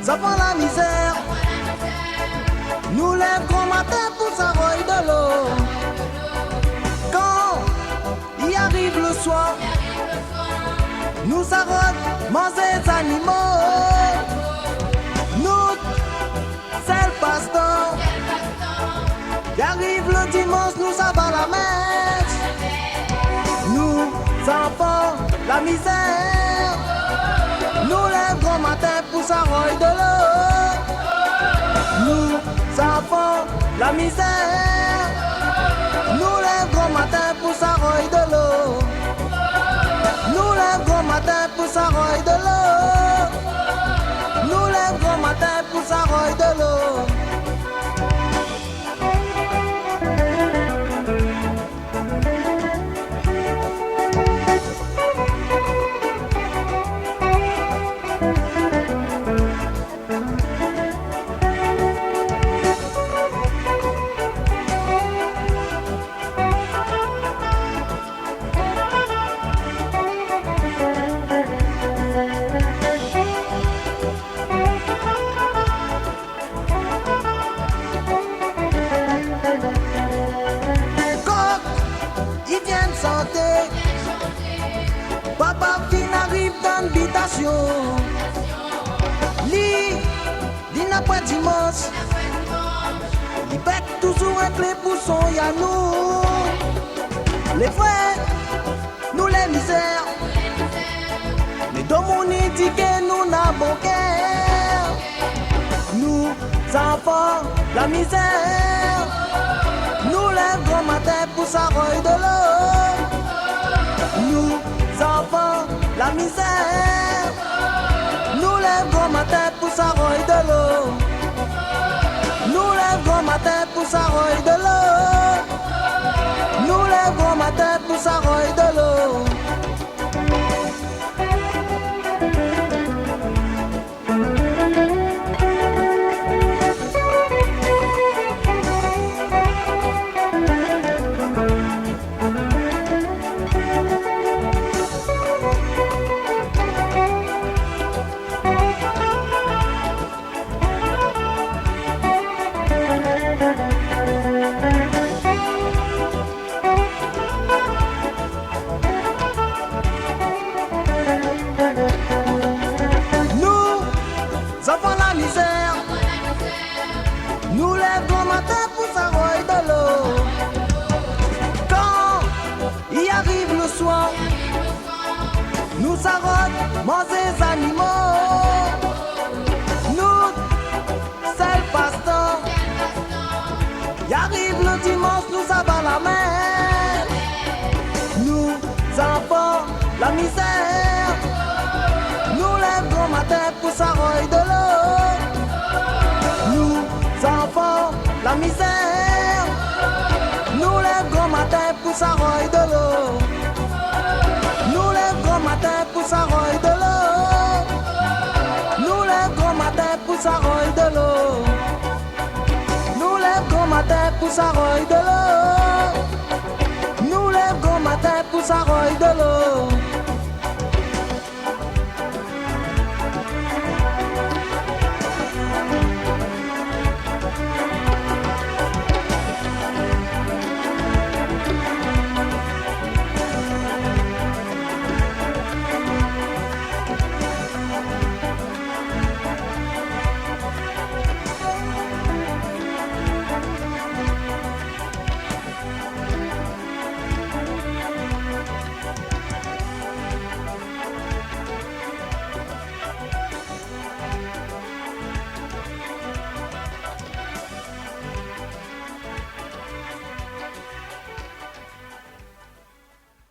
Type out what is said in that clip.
ça prend la misère. Nous lève grand matin pour s'arroyer de l'eau. Quand il arrive le soir, nous s'arrête manger les animaux. Nous, c'est le pasteur. Il arrive le dimanche, nous abat la messe. Nous, enfants, la misère. Nous lève grand matin pour s'arroyer de l'eau. Nous, enfants, la misère. Nous lève grand matin pour s'arroyer de l'eau. Nous lève grand matin pour s'arroyer de l'eau. Nous lève grand matin pour s'arroyer de l'eau. Papa fin arrive dans l'habitation. Li n'a pas dimanche. Il pète toujours un clé pour son yanou. Les frères, nous les misères. Les domoni dit que nous n'avons cœur. Nous, enfants, la misère. Nous lève grand matin pour s'arroyer de l'eau. Nous, enfants, la misère. Nous lève grand matin pour s'arroyer de l'eau. Nous lève grand matin pour s'arroyer de l'eau. Nous lève grand matin pour s'arroyer de l'eau. Nous lève grand matin pour s'arroyer de l'eau. Quand il arrive le soir, nous s'arrête manger les animaux. Nous, c'est le pasteur. Il arrive le dimanche, nous abat la mer. Nous, enfants, la misère. Nous lève grand matin pour s'arroyer de l'eau. Nous, enfants, la misère. Nous lève grand matin pour s'arroyer de l'eau. Nous lève grand matin pour s'arroyer de l'eau. Nous lève grand matin pour s'arroyer de l'eau. Nous lève grand matin pour s'arroyer de l'eau. Nous lève grand matin pour s'arroyer de l'eau.